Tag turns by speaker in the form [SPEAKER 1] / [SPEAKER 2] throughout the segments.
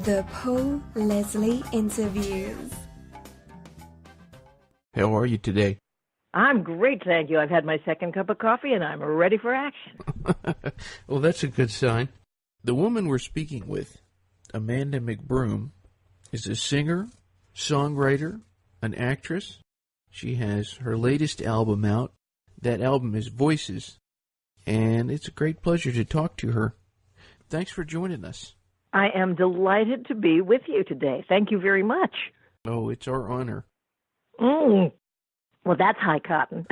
[SPEAKER 1] The Paul Leslie Interviews.
[SPEAKER 2] How are you today?
[SPEAKER 3] I'm great, thank you. I've had my second cup of coffee, and I'm ready for action.
[SPEAKER 2] Well, that's a good sign. The woman we're speaking with, Amanda McBroom, is a singer, songwriter, an actress. She has her latest album out. That album is Voices, and it's a great pleasure to talk to her. Thanks for joining us.
[SPEAKER 3] I am delighted to be with you today. Thank you very much.
[SPEAKER 2] Oh, it's our honor.
[SPEAKER 3] Well, that's high cotton.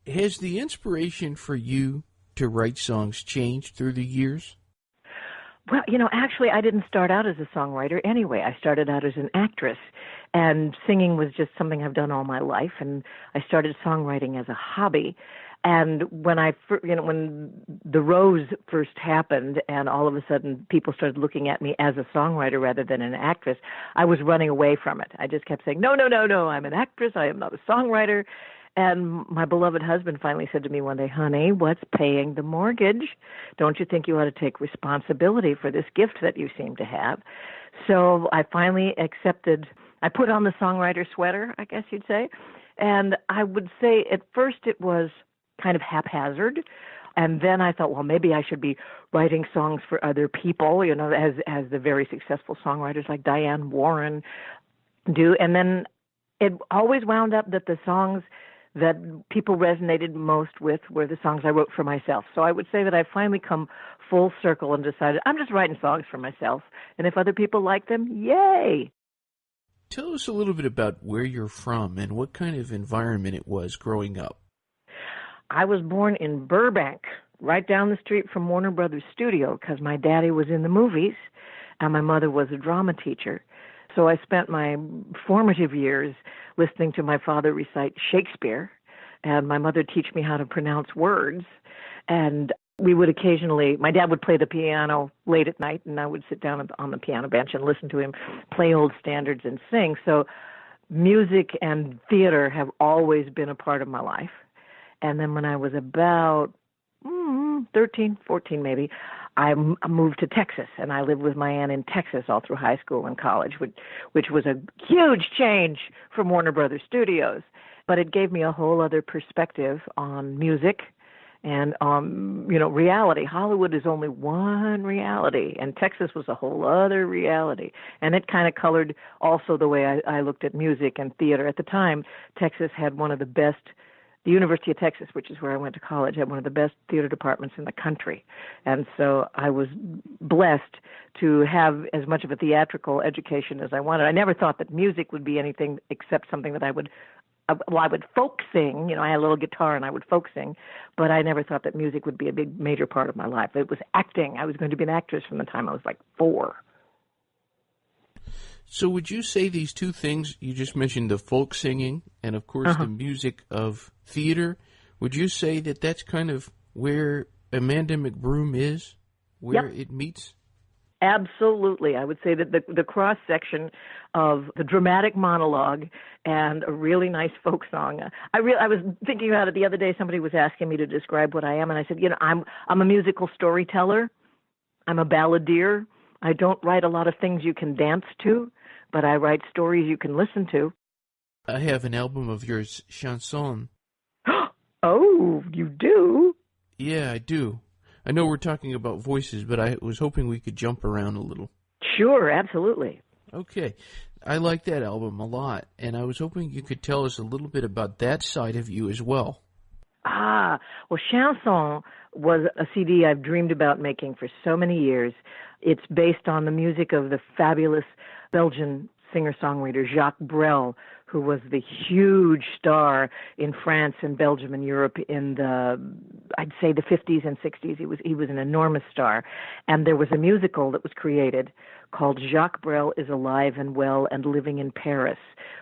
[SPEAKER 2] Has the inspiration for you to write songs changed through the years?
[SPEAKER 3] Well, actually, I didn't start out as a songwriter anyway. I started out as an actress, and singing was just something I've done all my life, and I started songwriting as a hobby. And when when the Rose first happened, and all of a sudden people started looking at me as a songwriter rather than an actress, I was running away from it. I just kept saying, no, I'm an actress. I am not a songwriter. And my beloved husband finally said to me one day, honey, what's paying the mortgage? Don't you think you ought to take responsibility for this gift that you seem to have? So I finally accepted. I put on the songwriter sweater, I guess you'd say. And I would say at first it was kind of haphazard. And then I thought, well, maybe I should be writing songs for other people, as the very successful songwriters like Diane Warren do. And then it always wound up that the songs that people resonated most with were the songs I wrote for myself. So I would say that I've finally come full circle and decided I'm just writing songs for myself. And if other people like them, yay!
[SPEAKER 2] Tell us a little bit about where you're from and what kind of environment it was growing up.
[SPEAKER 3] I was born in Burbank, right down the street from Warner Brothers Studio, because my daddy was in the movies and my mother was a drama teacher. So I spent my formative years listening to my father recite Shakespeare and my mother teach me how to pronounce words. And we would occasionally, my dad would play the piano late at night, and I would sit down on the piano bench and listen to him play old standards and sing. So music and theater have always been a part of my life. And then when I was about 13, 14 maybe, I moved to Texas, and I lived with my aunt in Texas all through high school and college, which was a huge change from Warner Brothers Studios. But it gave me a whole other perspective on music and on, reality. Hollywood is only one reality, and Texas was a whole other reality. And it kind of colored also the way I looked at music and theater. At the time, Texas had one of the best. The University of Texas, which is where I went to college, had one of the best theater departments in the country. And so I was blessed to have as much of a theatrical education as I wanted. I never thought that music would be anything except something that I would folk sing. I had a little guitar and I would folk sing, but I never thought that music would be a big, major part of my life. It was acting. I was going to be an actress from the time I was like 4.
[SPEAKER 2] So would you say these two things, you just mentioned the folk singing and, of course, the music of theater, would you say that that's kind of where Amanda McBroom is, where it meets?
[SPEAKER 3] Absolutely. I would say that the cross-section of the dramatic monologue and a really nice folk song. I was thinking about it the other day. Somebody was asking me to describe what I am, and I said, I'm a musical storyteller. I'm a balladeer. I don't write a lot of things you can dance to, but I write stories you can listen to.
[SPEAKER 2] I have an album of yours, Chanson.
[SPEAKER 3] Oh, you do?
[SPEAKER 2] Yeah, I do. I know we're talking about voices, but I was hoping we could jump around a little.
[SPEAKER 3] Sure, absolutely.
[SPEAKER 2] Okay. I like that album a lot, and I was hoping you could tell us a little bit about that side of you as well.
[SPEAKER 3] Well, Chanson was a CD I've dreamed about making for so many years. It's based on the music of the fabulous Belgian singer-songwriter Jacques Brel, who was the huge star in France and Belgium and Europe in I'd say the 50s and 60s. He was an enormous star. And there was a musical that was created called Jacques Brel is Alive and Well and Living in Paris,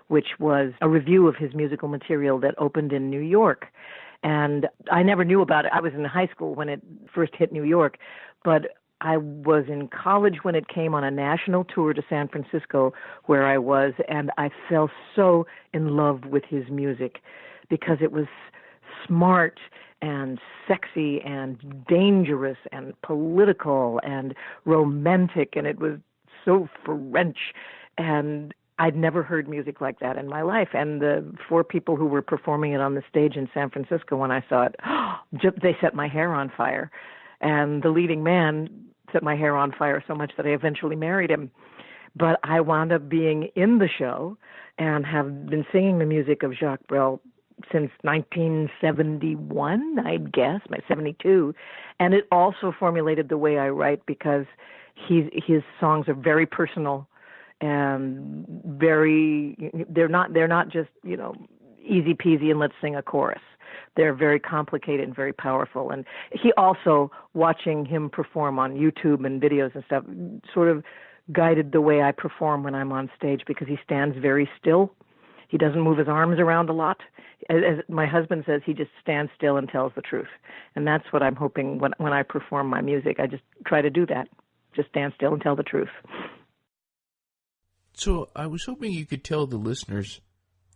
[SPEAKER 3] which was a review of his musical material that opened in New York. And I never knew about it. I was in high school when it first hit New York, but I was in college when it came on a national tour to San Francisco where I was, and I fell so in love with his music because it was smart and sexy and dangerous and political and romantic, and it was so French. And I'd never heard music like that in my life. And the 4 people who were performing it on the stage in San Francisco, when I saw it, they set my hair on fire. And the leading man set my hair on fire so much that I eventually married him. But I wound up being in the show and have been singing the music of Jacques Brel since 1971, I'd guess, 72. And it also formulated the way I write, because his songs are very personal and they're not just, easy peasy and let's sing a chorus. They're very complicated and very powerful. And he also, watching him perform on YouTube and videos and stuff, sort of guided the way I perform when I'm on stage, because he stands very still. He doesn't move his arms around a lot. As my husband says, he just stands still and tells the truth. And that's what I'm hoping when I perform my music. I just try to do that. Just stand still and tell the truth.
[SPEAKER 2] So I was hoping you could tell the listeners,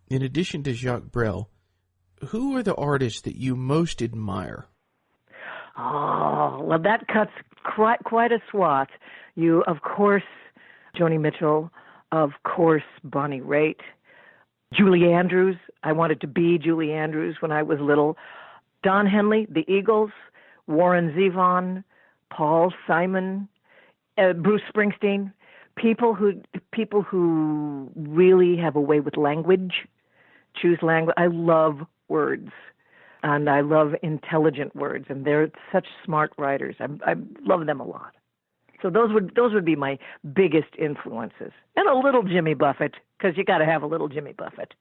[SPEAKER 2] in addition to Jacques Brel, who are the artists that you most admire?
[SPEAKER 3] Oh, well, that cuts quite a swath. You, of course, Joni Mitchell, of course, Bonnie Raitt, Julie Andrews. I wanted to be Julie Andrews when I was little. Don Henley, the Eagles, Warren Zevon, Paul Simon, Bruce Springsteen. People who really have a way with language, choose language. I love words, and I love intelligent words, and they're such smart writers. I love them a lot. So those would be my biggest influences, and a little Jimmy Buffett, because you got to have a little Jimmy Buffett.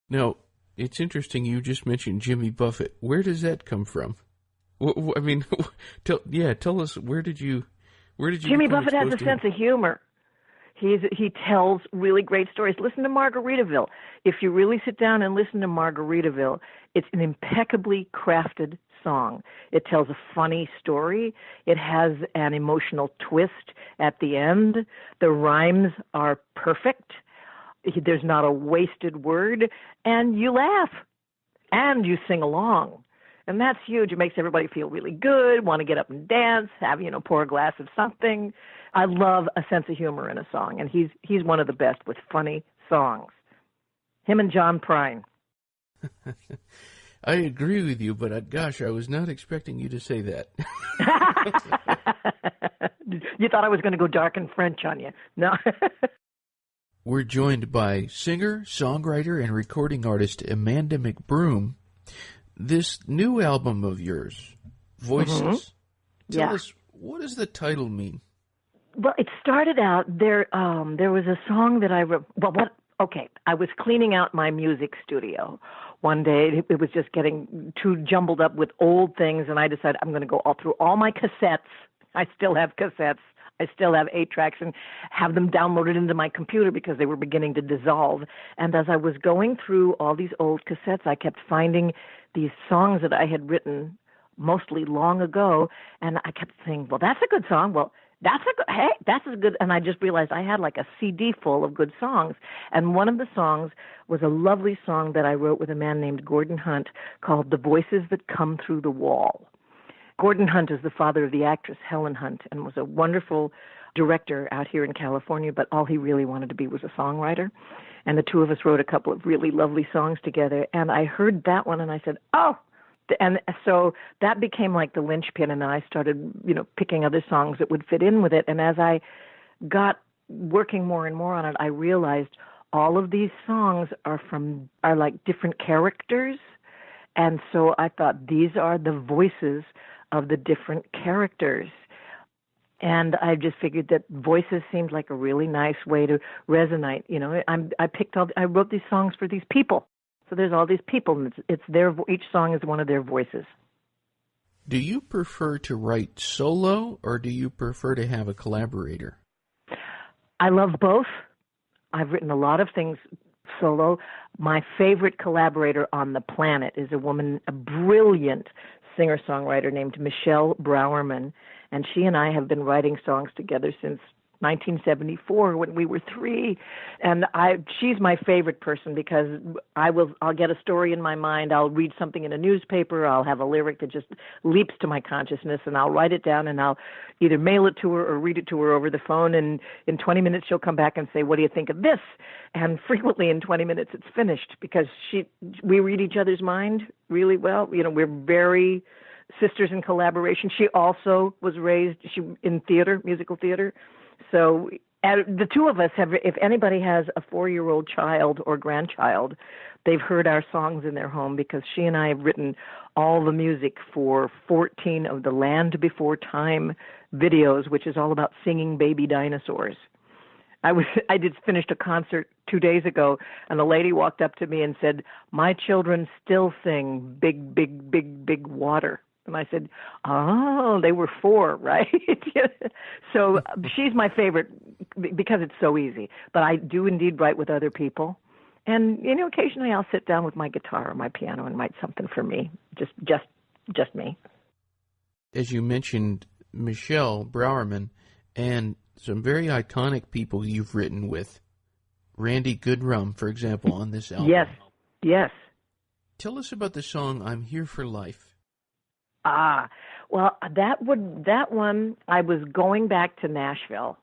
[SPEAKER 2] Now, it's interesting you just mentioned Jimmy Buffett. Where does that come from? I mean, tell us, where did you?
[SPEAKER 3] Jimmy Buffett has a sense of humor. He tells really great stories. Listen to Margaritaville. If you really sit down and listen to Margaritaville, it's an impeccably crafted song. It tells a funny story. It has an emotional twist at the end. The rhymes are perfect. There's not a wasted word. And you laugh. And you sing along. And that's huge. It makes everybody feel really good, want to get up and dance, have, pour a glass of something. I love a sense of humor in a song, and he's one of the best with funny songs. Him and John Prine.
[SPEAKER 2] I agree with you, but gosh, I was not expecting you to say that.
[SPEAKER 3] You thought I was going to go dark and French on you. No.
[SPEAKER 2] We're joined by singer, songwriter, and recording artist Amanda McBroom. This new album of yours, Voices, tell us, what does the title mean?
[SPEAKER 3] Well, it started out, there was a song that I wrote. I was cleaning out my music studio one day. It was just getting too jumbled up with old things, and I decided I'm going to go all through all my cassettes. I still have cassettes. I still have 8 tracks and have them downloaded into my computer because they were beginning to dissolve. And as I was going through all these old cassettes, I kept finding these songs that I had written mostly long ago, and I kept saying, well, that's a good song. Well, that's a good, and I just realized I had like a CD full of good songs. And one of the songs was a lovely song that I wrote with a man named Gordon Hunt called The Voices That Come Through the Wall. Gordon Hunt is the father of the actress Helen Hunt and was a wonderful director out here in California, but all he really wanted to be was a songwriter. And the two of us wrote a couple of really lovely songs together. And I heard that one and I said, oh, and so that became like the linchpin. And then I started, picking other songs that would fit in with it. And as I got working more and more on it, I realized all of these songs are like different characters. And so I thought these are the voices of the different characters. And I just figured that voices seemed like a really nice way to resonate. I wrote these songs for these people. So there's all these people, and each song is one of their voices.
[SPEAKER 2] Do you prefer to write solo, or do you prefer to have a collaborator?
[SPEAKER 3] I love both. I've written a lot of things solo. My favorite collaborator on the planet is a brilliant singer-songwriter named Michelle Browerman, and she and I have been writing songs together since 1974 when we were 3, and she's my favorite person because I'll get a story in my mind, I'll read something in a newspaper, I'll have a lyric that just leaps to my consciousness, and I'll write it down, and I'll either mail it to her or read it to her over the phone, and in 20 minutes she'll come back and say, what do you think of this? And frequently in 20 minutes it's finished because we read each other's mind really well. We're very sisters in collaboration. She also was raised in theater, musical theater. So the two of us have, if anybody has a 4-year-old child or grandchild, they've heard our songs in their home because she and I have written all the music for 14 of the Land Before Time videos, which is all about singing baby dinosaurs. I just finished a concert 2 days ago, and a lady walked up to me and said, my children still sing Big, Big, Big, Big Water. And I said, oh, they were 4, right? So she's my favorite because it's so easy. But I do indeed write with other people. And, occasionally I'll sit down with my guitar or my piano and write something for me, just me.
[SPEAKER 2] As you mentioned, Michelle Browerman and some very iconic people you've written with. Randy Goodrum, for example, on this album.
[SPEAKER 3] Yes.
[SPEAKER 2] Tell us about the song I'm Here for Life.
[SPEAKER 3] Well, that one, I was going back to Nashville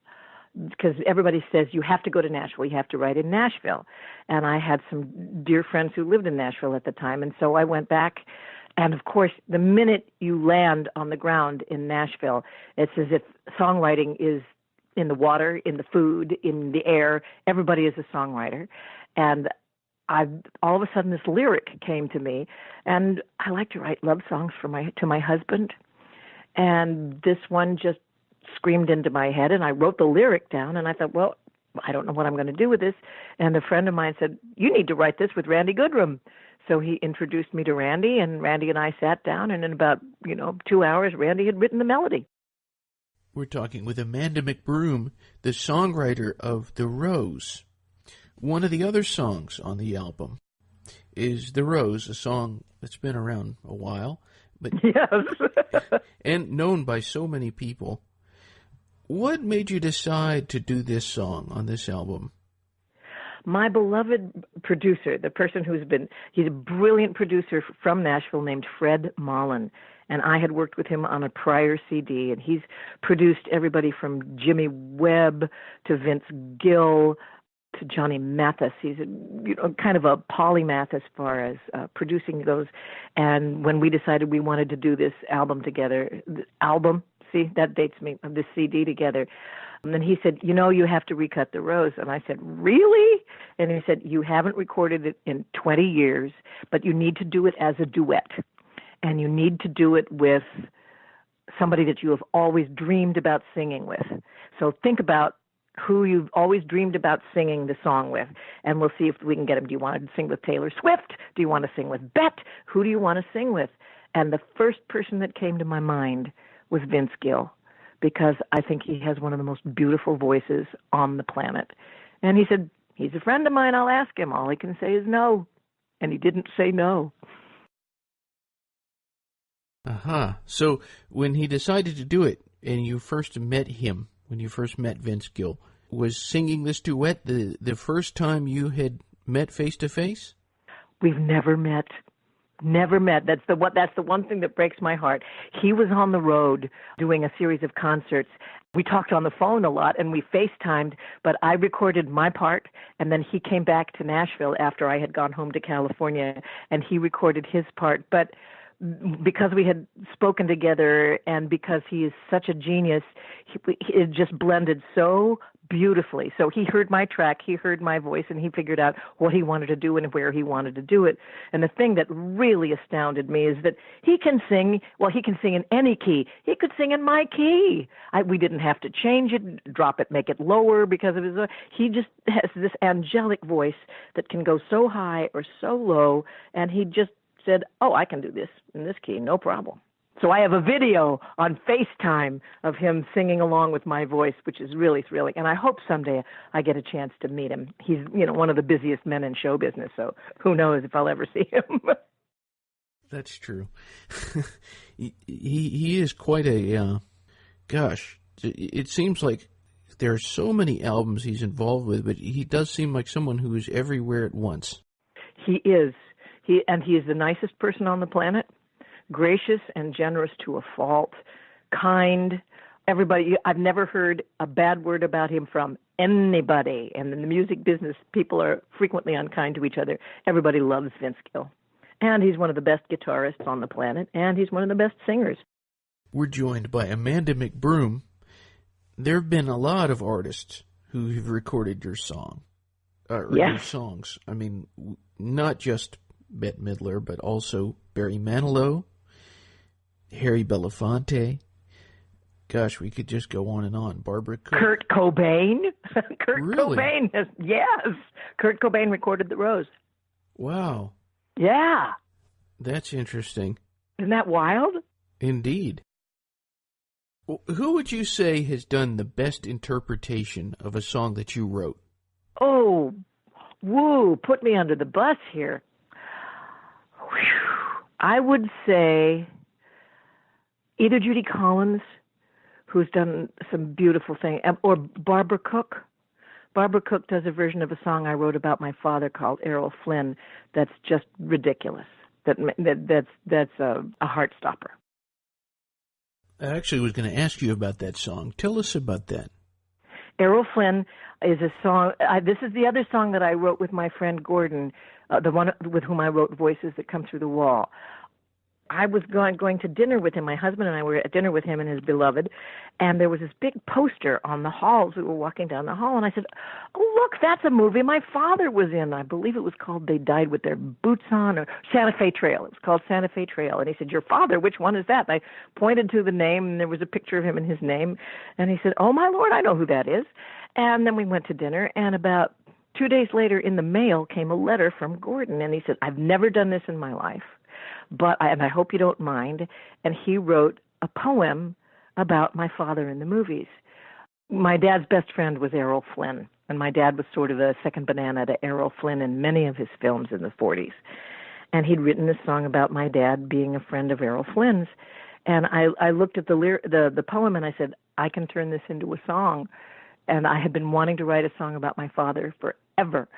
[SPEAKER 3] because everybody says you have to go to Nashville, you have to write in Nashville. And I had some dear friends who lived in Nashville at the time, and so I went back. And of course, the minute you land on the ground in Nashville, it's as if songwriting is in the water, in the food, in the air. Everybody is a songwriter. And all of a sudden this lyric came to me, and I like to write love songs to my husband, and this one just screamed into my head, and I wrote the lyric down, and I thought, well, I don't know what I'm going to do with this, and a friend of mine said, you need to write this with Randy Goodrum. So he introduced me to Randy, and Randy and I sat down, and in about 2 hours, Randy had written the melody.
[SPEAKER 2] We're talking with Amanda McBroom, the songwriter of The Rose. One of the other songs on the album is The Rose, a song that's been around a while, but
[SPEAKER 3] yes,
[SPEAKER 2] and known by so many people. What made you decide to do this song on this album?
[SPEAKER 3] My beloved producer, the person he's a brilliant producer from Nashville named Fred Mullen, and I had worked with him on a prior CD, and he's produced everybody from Jimmy Webb to Vince Gill to Johnny Mathis. He's kind of a polymath as far as producing goes. And when we decided we wanted to do this album together, that dates me, this CD together, and then he said, you have to recut The Rose. And I said, really? And he said, you haven't recorded it in 20 years, but you need to do it as a duet. And you need to do it with somebody that you have always dreamed about singing with. So think about who you've always dreamed about singing the song with, and we'll see if we can get him. Do you want to sing with Taylor Swift? Do you want to sing with Bette? Who do you want to sing with? And the first person that came to my mind was Vince Gill, because I think he has one of the most beautiful voices on the planet. And he said, he's a friend of mine, I'll ask him. All he can say is no. And he didn't say no.
[SPEAKER 2] So when he decided to do it, and you first met him, when you first met Vince Gill, was singing this duet the first time you had met face-to-face?
[SPEAKER 3] We've never met. Never met. That's the one thing that breaks my heart. He was on the road doing a series of concerts. We talked on the phone a lot, and we FaceTimed, but I recorded my part, and then he came back to Nashville after I had gone home to California, and he recorded his part. But because we had spoken together and because he is such a genius, it just blended so beautifully. So he heard my track, he heard my voice, and he figured out what he wanted to do and where he wanted to do it. And the thing that really astounded me is that he can sing in any key. He could sing in my key. We didn't have to change it, drop it, make it lower because of his. He just has this angelic voice that can go so high or so low, and he just said, I can do this in this key, no problem. So I have a video on FaceTime of him singing along with my voice, which is really thrilling. And I hope someday I get a chance to meet him. He's, one of the busiest men in show business, so who knows if I'll ever see him.
[SPEAKER 2] That's true. He is quite a, it seems like there are so many albums he's involved with, but he does seem like someone who is everywhere at once.
[SPEAKER 3] He is. He is the nicest person on the planet, gracious and generous to a fault, kind. Everybody, I've never heard a bad word about him from anybody. And in the music business, people are frequently unkind to each other. Everybody loves Vince Gill. And he's one of the best guitarists on the planet, and he's one of the best singers.
[SPEAKER 2] We're joined by Amanda McBroom. There have been a lot of artists who have recorded your song, your songs. I mean, not just Bette Midler, but also Barry Manilow, Harry Belafonte. Gosh, we could just go on and on. Barbara Cook.
[SPEAKER 3] Kurt Cobain.
[SPEAKER 2] Really?
[SPEAKER 3] Cobain. Yes. Kurt Cobain recorded The Rose.
[SPEAKER 2] Wow.
[SPEAKER 3] Yeah.
[SPEAKER 2] That's interesting.
[SPEAKER 3] Isn't that wild?
[SPEAKER 2] Indeed. Well, who would you say has done the best interpretation of a song that you wrote?
[SPEAKER 3] Oh, woo, put me under the bus here. Whew. I would say either Judy Collins, who's done some beautiful things, or Barbara Cook. Barbara Cook does a version of a song I wrote about my father called Errol Flynn that's just ridiculous. That's a heart stopper.
[SPEAKER 2] I actually was going to ask you about that song. Tell us about that.
[SPEAKER 3] Errol Flynn is a song. This is the other song that I wrote with my friend Gordon, the one with whom I wrote Voices That Come Through the Wall. I was going to dinner with him. My husband and I were at dinner with him and his beloved, and there was this big poster on the halls. We were walking down the hall, and I said, "Oh, look, that's a movie my father was in. I believe it was called They Died with Their Boots On, or Santa Fe Trail. It was called Santa Fe Trail." And he said, "Your father? Which one is that?" And I pointed to the name, and there was a picture of him and his name. And he said, "Oh, my Lord, I know who that is." And then we went to dinner, and about 2 days later in the mail came a letter from Gordon, and he said, "I've never done this in my life, and I hope you don't mind." And he wrote a poem about my father in the movies. My dad's best friend was Errol Flynn, and my dad was sort of a second banana to Errol Flynn in many of his films in the 40s. And he'd written this song about my dad being a friend of Errol Flynn's. And I looked at the poem and I said, I can turn this into a song. And I had been wanting to write a song about my father forever.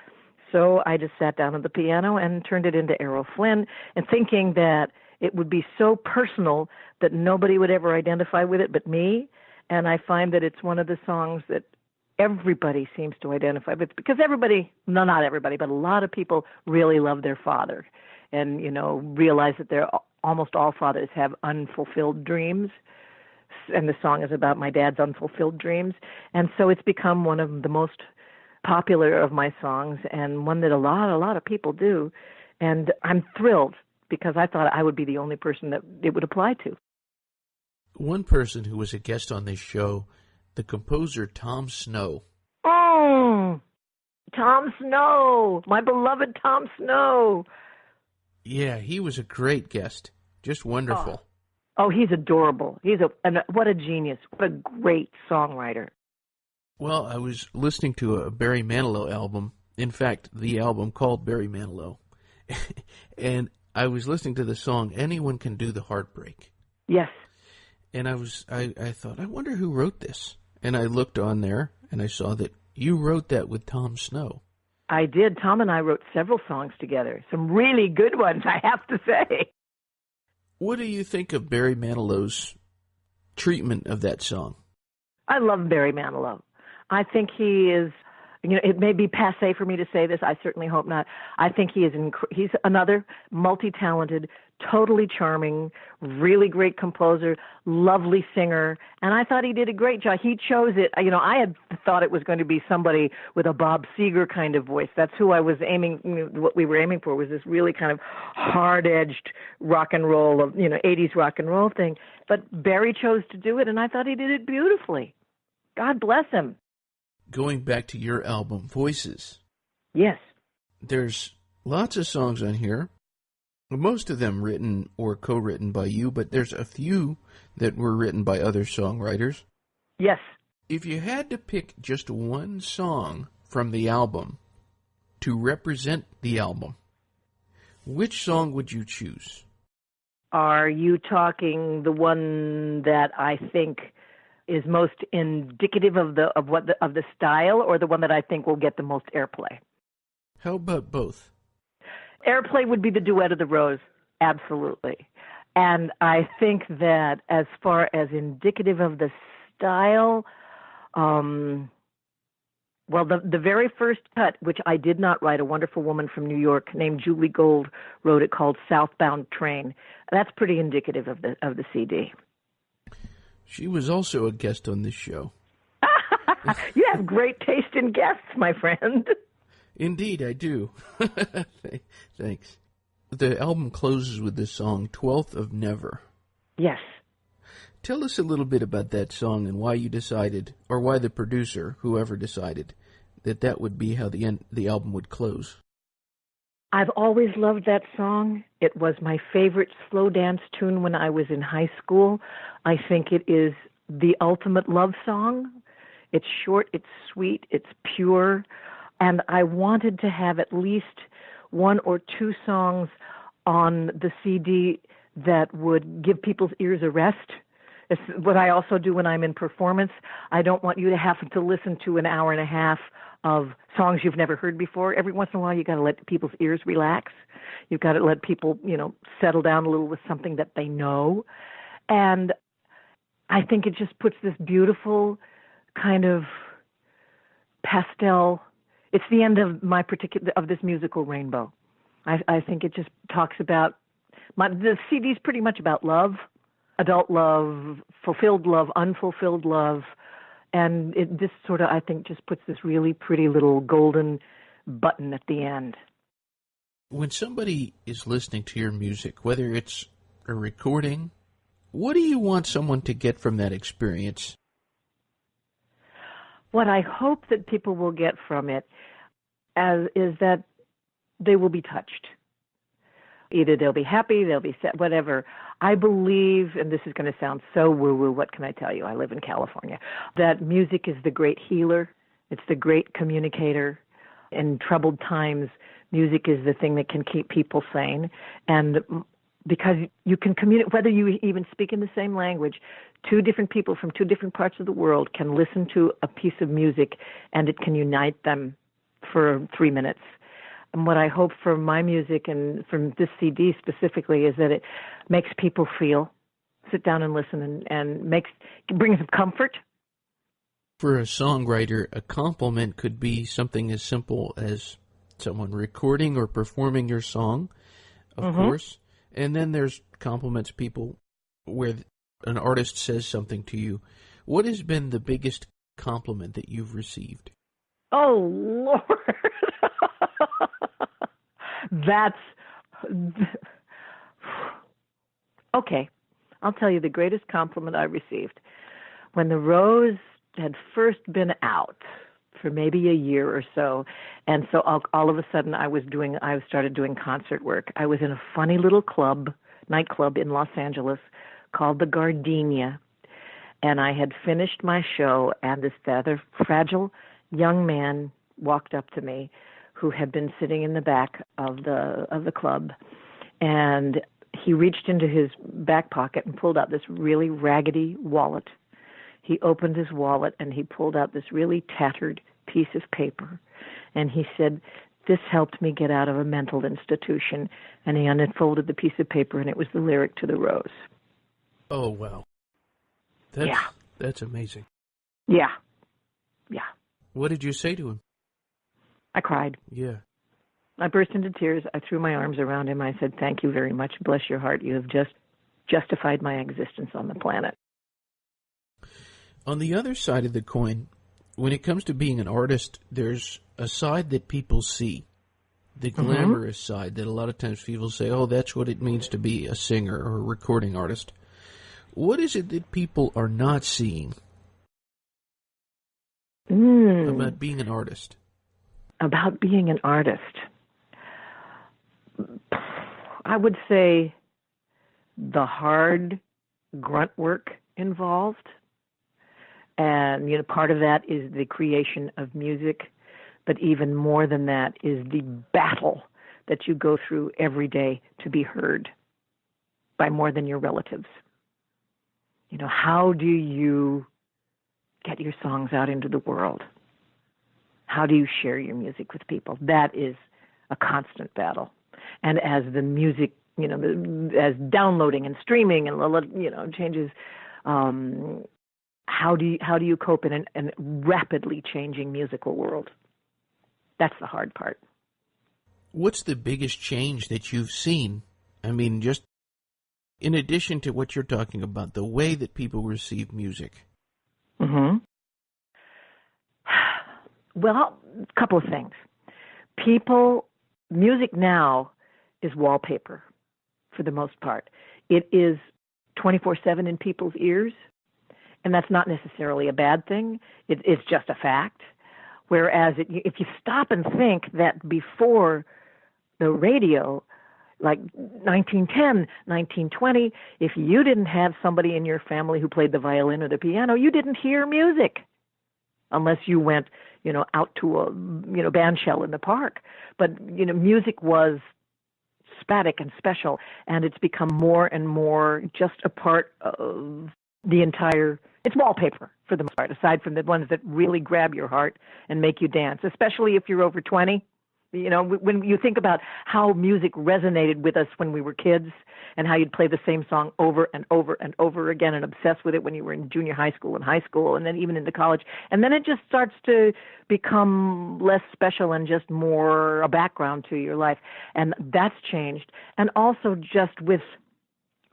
[SPEAKER 3] So I just sat down at the piano and turned it into Errol Flynn, and thinking that it would be so personal that nobody would ever identify with it but me. And I find that it's one of the songs that everybody seems to identify with, because not everybody, but a lot of people really love their father and, realize that almost all fathers have unfulfilled dreams. And the song is about my dad's unfulfilled dreams. And so it's become one of the most popular of my songs, and one that a lot of people do. And I'm thrilled, because I thought I would be the only person that it would apply to.
[SPEAKER 2] One person who was a guest on this show, the composer Tom Snow.
[SPEAKER 3] Oh, Tom Snow, my beloved Tom Snow.
[SPEAKER 2] Yeah, he was a great guest. Just wonderful.
[SPEAKER 3] Oh, he's adorable. What a genius. What a great songwriter.
[SPEAKER 2] Well, I was listening to a Barry Manilow album. In fact, the album called Barry Manilow. And I was listening to the song Anyone Can Do the Heartbreak.
[SPEAKER 3] Yes.
[SPEAKER 2] And I thought, I wonder who wrote this. And I looked on there, and I saw that you wrote that with Tom Snow.
[SPEAKER 3] I did. Tom and I wrote several songs together. Some really good ones, I have to say.
[SPEAKER 2] What do you think of Barry Manilow's treatment of that song?
[SPEAKER 3] I love Barry Manilow. I think he is, it may be passé for me to say this. I certainly hope not. I think he's another multi-talented, totally charming, really great composer, lovely singer. And I thought he did a great job. He chose it. I had thought it was going to be somebody with a Bob Seger kind of voice. That's who I was aiming, what we were aiming for was this really kind of hard-edged rock and roll, 80s rock and roll thing. But Barry chose to do it, and I thought he did it beautifully. God bless him.
[SPEAKER 2] Going back to your album, Voices.
[SPEAKER 3] Yes.
[SPEAKER 2] There's lots of songs on here, most of them written or co-written by you, but there's a few that were written by other songwriters.
[SPEAKER 3] Yes.
[SPEAKER 2] If you had to pick just one song from the album to represent the album, which song would you choose?
[SPEAKER 3] Are you talking the one that I think is most indicative of the style, or the one that I think will get the most airplay?
[SPEAKER 2] How about both?
[SPEAKER 3] Airplay would be the Duet of the Rose, absolutely. And I think that as far as indicative of the style, well, the very first cut, which I did not write, a wonderful woman from New York named Julie Gold wrote it, called Southbound Train. That's pretty indicative of the CD.
[SPEAKER 2] She was also a guest on this show.
[SPEAKER 3] You have great taste in guests, my friend.
[SPEAKER 2] Indeed, I do. Thanks. The album closes with the song 12th of Never.
[SPEAKER 3] Yes.
[SPEAKER 2] Tell us a little bit about that song and why you decided, or why the producer, whoever decided, that would be how the album would close.
[SPEAKER 3] I've always loved that song. It was my favorite slow dance tune when I was in high school. I think it is the ultimate love song. It's short, it's sweet, it's pure, and I wanted to have at least one or two songs on the CD that would give people's ears a rest. It's what I also do when I'm in performance. I don't want you to have to listen to an hour and a half of songs you've never heard before. Every once in a while, you got to let people's ears relax. You've got to let people, settle down a little with something that they know. And I think it just puts this beautiful kind of pastel. It's the end of of this musical rainbow. I think it just talks about the CD's pretty much about love. Adult love, fulfilled love, unfulfilled love, and this sort of, I think, just puts this really pretty little golden button at the end.
[SPEAKER 2] When somebody is listening to your music, whether it's a recording, what do you want someone to get from that experience?
[SPEAKER 3] What I hope that people will get from it is that they will be touched. Either they'll be happy, they'll be sad, whatever. I believe, and this is going to sound so woo-woo, what can I tell you? I live in California. That music is the great healer. It's the great communicator. In troubled times, music is the thing that can keep people sane. And because you can communicate, whether you even speak in the same language, two different people from two different parts of the world can listen to a piece of music, and it can unite them for 3 minutes. And what I hope for my music and from this CD specifically is that it makes people sit down and listen, and brings them comfort.
[SPEAKER 2] For a songwriter, a compliment could be something as simple as someone recording or performing your song, of course. And then there's compliments people where an artist says something to you. What has been the biggest compliment that you've received?
[SPEAKER 3] Oh, Lord. Okay. I'll tell you the greatest compliment I received. When the Rose had first been out for maybe a year or so, and so all of a sudden I started doing concert work. I was in a funny little nightclub in Los Angeles called the Gardenia, and I had finished my show, and this rather fragile young man walked up to me, who had been sitting in the back of the club, and he reached into his back pocket and pulled out this really raggedy wallet. He opened his wallet and he pulled out this really tattered piece of paper, and he said, "This helped me get out of a mental institution." And he unfolded the piece of paper, and it was the lyric to the Rose.
[SPEAKER 2] Oh, wow. That's amazing.
[SPEAKER 3] Yeah.
[SPEAKER 2] What did you say to him?
[SPEAKER 3] I cried.
[SPEAKER 2] Yeah.
[SPEAKER 3] I burst into tears. I threw my arms around him. I said, "Thank you very much. Bless your heart. You have just justified my existence on the planet."
[SPEAKER 2] On the other side of the coin, when it comes to being an artist, there's a side that people see, the glamorous side that a lot of times people say, oh, that's what it means to be a singer or a recording artist. What is it that people are not seeing about being an artist?
[SPEAKER 3] About being an artist, I would say the hard grunt work involved. And, part of that is the creation of music. But even more than that is the battle that you go through every day to be heard by more than your relatives. How do you get your songs out into the world? How do you share your music with people? That is a constant battle. And as the music, as downloading and streaming and, changes, how do you cope in a rapidly changing musical world? That's the hard part.
[SPEAKER 2] What's the biggest change that you've seen? I mean, just in addition to what you're talking about, the way that people receive music.
[SPEAKER 3] Mm-hmm. Well, a couple of things. Music now is wallpaper for the most part. It is 24/7 in people's ears, and that's not necessarily a bad thing. It's just a fact. Whereas if you stop and think that before the radio, like 1910, 1920, if you didn't have somebody in your family who played the violin or the piano, you didn't hear music unless you went, out to a, band shell in the park. But, music was static and special, and it's become more and more just a part of it's wallpaper for the most part, aside from the ones that really grab your heart and make you dance, especially if you're over 20. When you think about how music resonated with us when we were kids and how you'd play the same song over and over and over again and obsess with it when you were in junior high school and high school and then even into college. And then it just starts to become less special and just more a background to your life. And that's changed. And also just with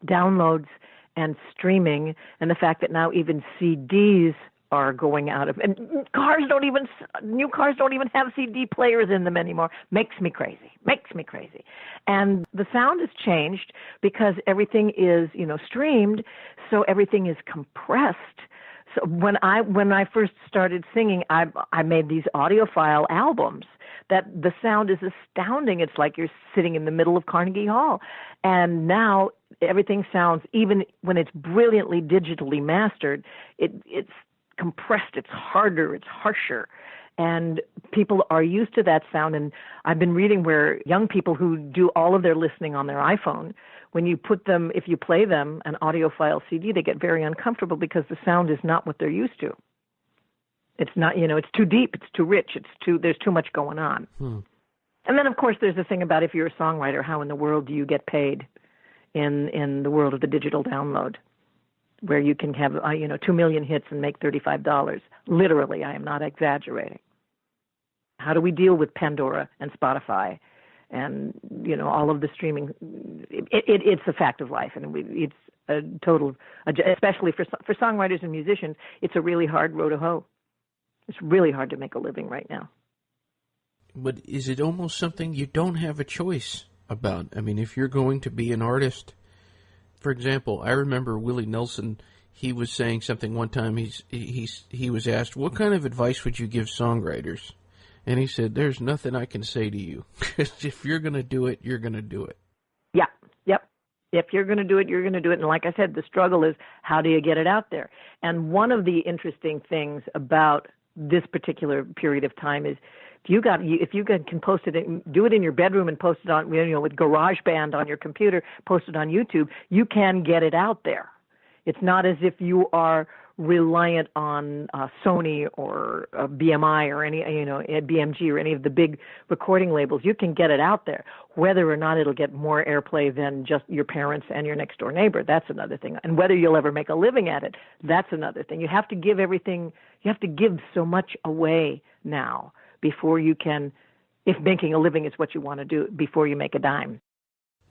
[SPEAKER 3] downloads and streaming and the fact that now even CDs are going out of, and new cars don't even have CD players in them anymore. Makes me crazy. And the sound has changed because everything is, streamed, so everything is compressed. So when I first started singing, I made these audiophile albums that the sound is astounding. It's like you're sitting in the middle of Carnegie Hall. And now everything sounds, even when it's brilliantly digitally mastered, it's compressed, it's harder, it's harsher, and people are used to that sound. And I've been reading where young people who do all of their listening on their iPhone, if you play them an audiophile CD, they get very uncomfortable because the sound is not what they're used to. It's not, it's too deep, it's too rich, there's too much going on. And then, of course, there's the thing about if you're a songwriter, how in the world do you get paid in the world of the digital download, where you can have, 2 million hits and make $35. Literally, I am not exaggerating. How do we deal with Pandora and Spotify and, all of the streaming? It's a fact of life, and it's a total, especially for songwriters and musicians, it's a really hard row to hoe. It's really hard to make a living right now.
[SPEAKER 2] But is it almost something you don't have a choice about? I mean, if you're going to be an artist, for example, I remember Willie Nelson, he was saying something one time, he was asked, what kind of advice would you give songwriters? And he said, there's nothing I can say to you, because if you're going to do it, you're going to do it.
[SPEAKER 3] Yeah, yep. If you're going to do it, you're going to do it. And like I said, the struggle is, how do you get it out there? And one of the interesting things about this particular period of time is, if you can post it, do it in your bedroom and post it on, with GarageBand on your computer, post it on YouTube, you can get it out there. It's not as if you are reliant on Sony or BMI or any, BMG or any of the big recording labels. You can get it out there. Whether or not it'll get more airplay than just your parents and your next door neighbor, that's another thing. And whether you'll ever make a living at it, that's another thing. You have to give so much away now before you can, if making a living is what you want to do, before you make a dime.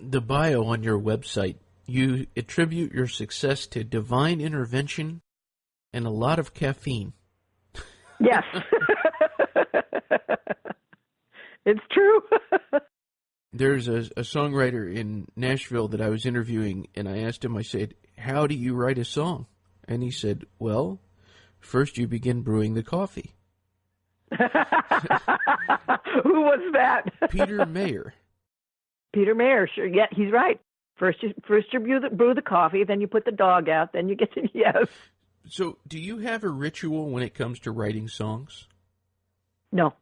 [SPEAKER 2] The bio on your website, you attribute your success to divine intervention and a lot of caffeine.
[SPEAKER 3] Yes. It's true.
[SPEAKER 2] There's a songwriter in Nashville that I was interviewing, and I asked him, I said, how do you write a song? And he said, well, first you begin brewing the coffee.
[SPEAKER 3] Who was that?
[SPEAKER 2] Peter Mayer.
[SPEAKER 3] Peter Mayer, sure. Yeah, he's right. First you brew the coffee, then you put the dog out, then you get to, yes.
[SPEAKER 2] So do you have a ritual when it comes to writing songs?
[SPEAKER 3] No.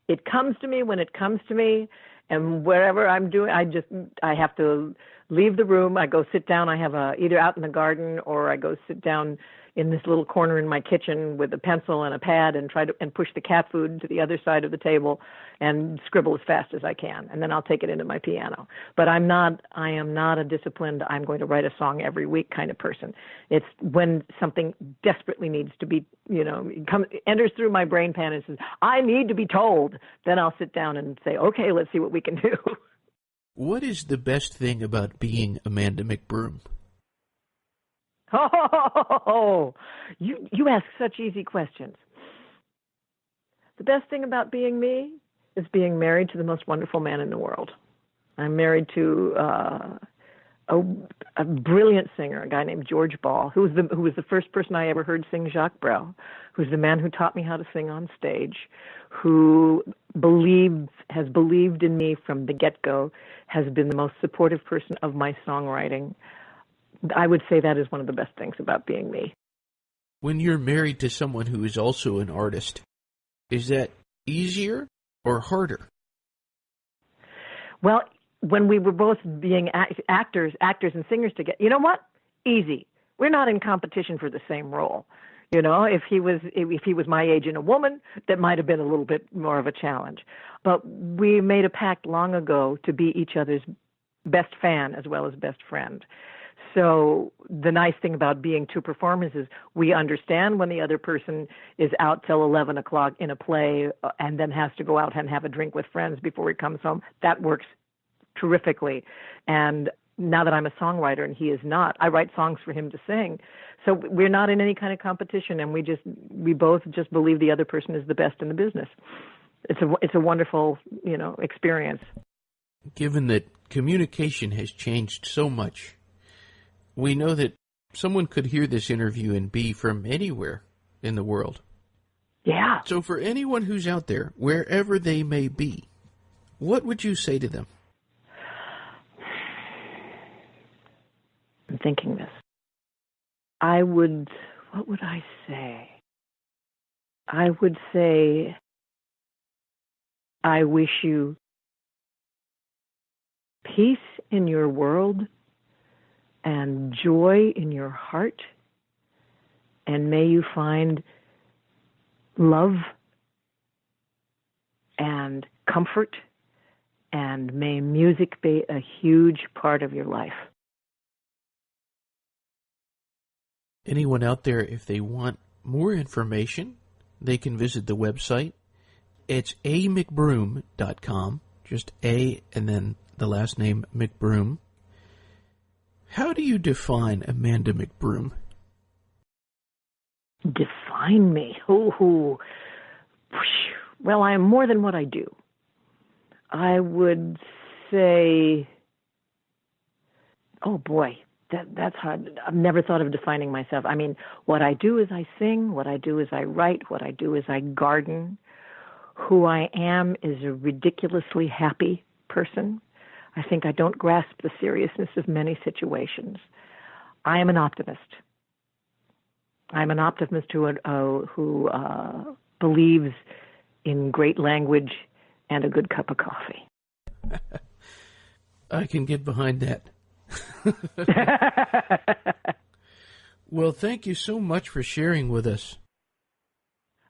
[SPEAKER 3] It comes to me when it comes to me, and wherever I'm doing, I have to leave the room. I go sit down. I have either out in the garden or I go sit down in this little corner in my kitchen with a pencil and a pad and push the cat food to the other side of the table and scribble as fast as I can. And then I'll take it into my piano. But I am not a disciplined, I'm going to write a song every week kind of person. It's when something desperately needs to be, enters through my brain pan and says, I need to be told. Then I'll sit down and say, okay, let's see what we can do.
[SPEAKER 2] What is the best thing about being Amanda McBroom?
[SPEAKER 3] Oh, you ask such easy questions. The best thing about being me is being married to the most wonderful man in the world. I'm married to a brilliant singer, a guy named George Ball, who was the first person I ever heard sing Jacques Brel, who's the man who taught me how to sing on stage, who has believed in me from the get-go, has been the most supportive person of my songwriting. I would say that is one of the best things about being me.
[SPEAKER 2] When you're married to someone who is also an artist, is that easier or harder?
[SPEAKER 3] Well, when we were both being actors and singers together, you know what? Easy. We're not in competition for the same role. If he was my age and a woman, that might have been a little bit more of a challenge. But we made a pact long ago to be each other's best fan as well as best friend. So the nice thing about being two performers is we understand when the other person is out till 11 o'clock in a play and then has to go out and have a drink with friends before he comes home. That works terrifically. And now that I'm a songwriter and he is not, I write songs for him to sing. So we're not in any kind of competition, and we both just believe the other person is the best in the business. It's a wonderful, experience.
[SPEAKER 2] Given that communication has changed so much, we know that someone could hear this interview and be from anywhere in the world.
[SPEAKER 3] Yeah.
[SPEAKER 2] So for anyone who's out there, wherever they may be, what would you say to them?
[SPEAKER 3] I'm thinking this. What would I say? I would say, I wish you peace in your world and joy in your heart, and may you find love and comfort, and may music be a huge part of your life.
[SPEAKER 2] Anyone out there, if they want more information, they can visit the website. It's amcbroom.com, just A and then the last name McBroom. How do you define Amanda McBroom?
[SPEAKER 3] Define me? Well, I am more than what I do. I would say, oh boy, that's hard. I've never thought of defining myself. I mean, what I do is I sing, what I do is I write, what I do is I garden. Who I am is a ridiculously happy person. I think I don't grasp the seriousness of many situations. I am an optimist. I'm an optimist who believes in great language and a good cup of coffee.
[SPEAKER 2] I can get behind that. Well, thank you so much for sharing with us.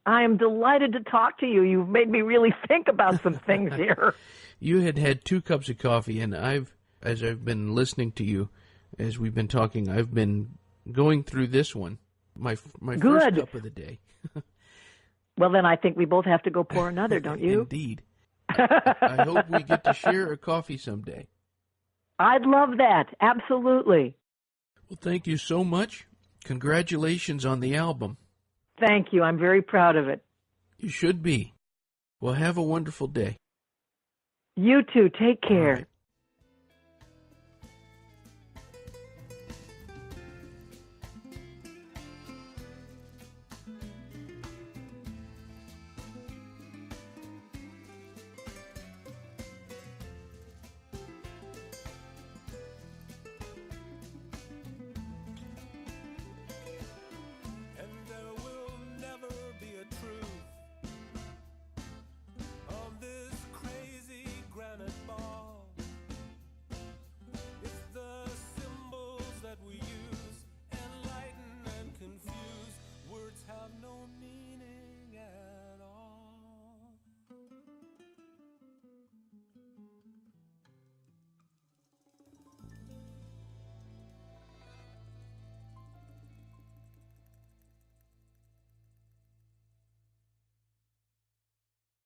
[SPEAKER 3] I am delighted to talk to you. You've made me really think about some things here.
[SPEAKER 2] You had 2 cups of coffee, and as I've been listening to you, as we've been talking, I've been going through this one, my first cup of the day.
[SPEAKER 3] Well, then I think we both have to go pour another, don't you?
[SPEAKER 2] Indeed. I hope we get to share a coffee someday.
[SPEAKER 3] I'd love that. Absolutely.
[SPEAKER 2] Well, thank you so much. Congratulations on the album.
[SPEAKER 3] Thank you. I'm very proud of it.
[SPEAKER 2] You should be. Well, have a wonderful day.
[SPEAKER 3] You too. Take care.
[SPEAKER 2] All right.